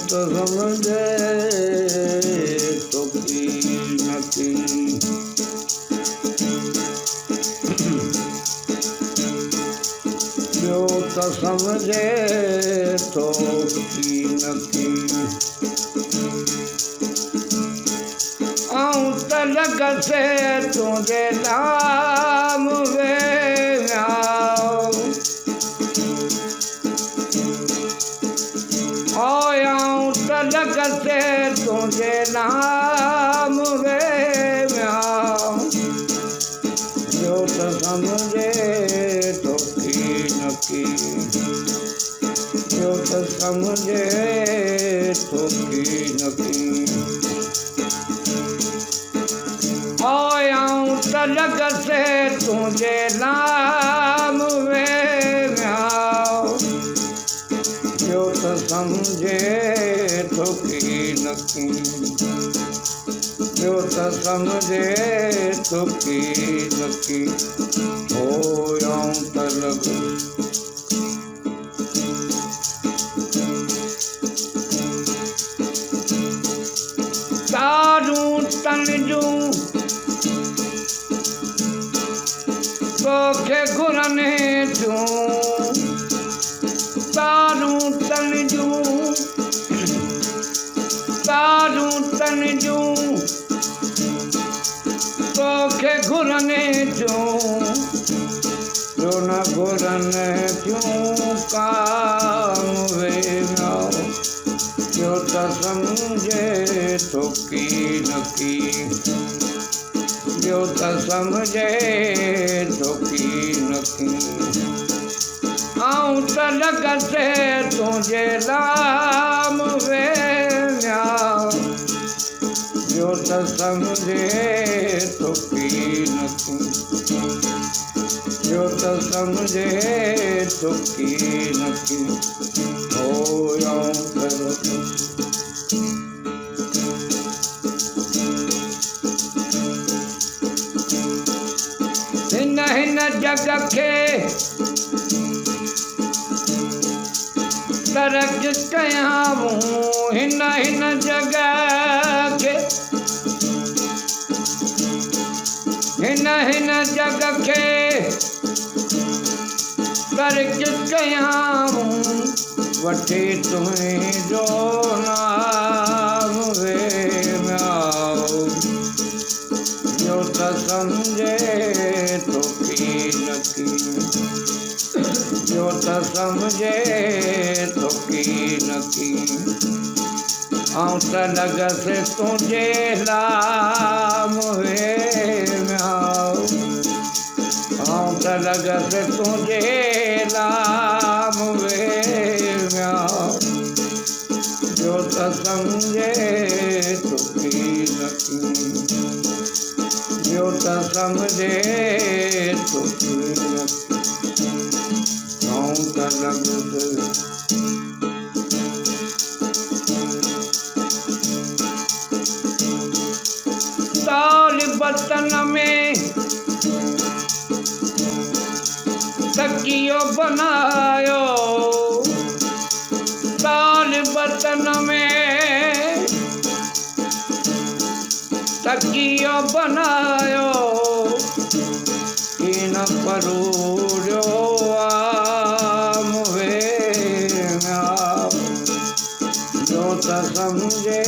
तो समझे तो की न की, जो तो समझे तो की न की। आऊं तलक से तुझे नाम वे आऊं तलक से तुझे नाम वे जो तो समझे तो की न की, जो तो समझे तो की न की। आऊं तलक से तुझे नाम वे जो तो समझे तो की न की, जो तो समझे तो की न की। आऊं तलक तारू तन जूं तोखे घुरने जूं, तारू तन जूं, तारू तन जूं तोखे घुरने जूं, जो न घुरने जूं काम वे जो तो समझे तो की न की, जो तो समझे तो की न की। आऊं तलक से तुझे नाम वे जो तो समझे तो की न की, जो तो समझे तो की न की। आऊं तलक हिन हिन जग खे तरक कयाऊं, हिन हिन जग खे, हिन हिन जग खे तरक कयाऊं, वठी तुंहिंजो नाम वे जो तो समझे तो की न की, जो तो समझे तो की न की। आऊं तलक से तुझे नाम वे आऊं तलक से तुझे नाम वे जो तो समझे तो की न की, जो तो समझे तो की न की। आऊं तलक से ताल बतन में तकियो बनायो, ताल बतन में तकियो बनायो, इन परूड़ो आम वे जो तो समझे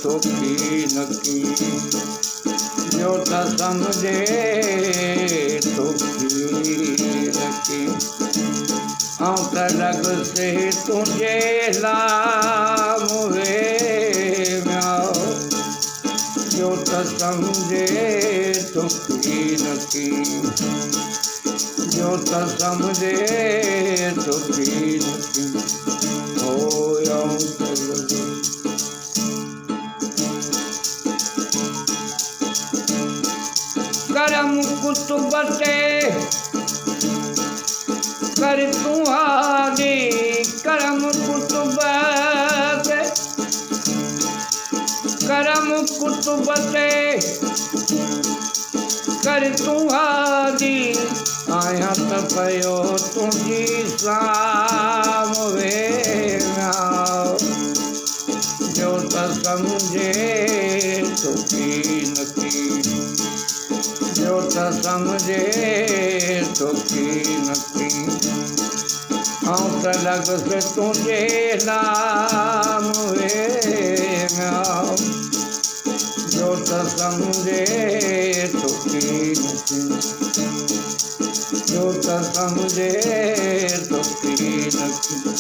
तो की न की, जो तो समझे तो की न की। आऊं तलक से तुझे नाम वे जो तो समझे तो की न की, जो तो समझे तो की न की। आऊं तलक करम कुतुब ते कर तूं आदि करम कुतुब ते करम कुतुब ते कर तूं आदि आया त पयो तुंहिंजी साम वेना जो त सम्झे तुकी नकी जो त सम्झे तुकी नकी आऊं त लॻसि तुंहिंजे नाम वेना जो त सम्झे तुकी नकी जो त सम्झे तुकी नकी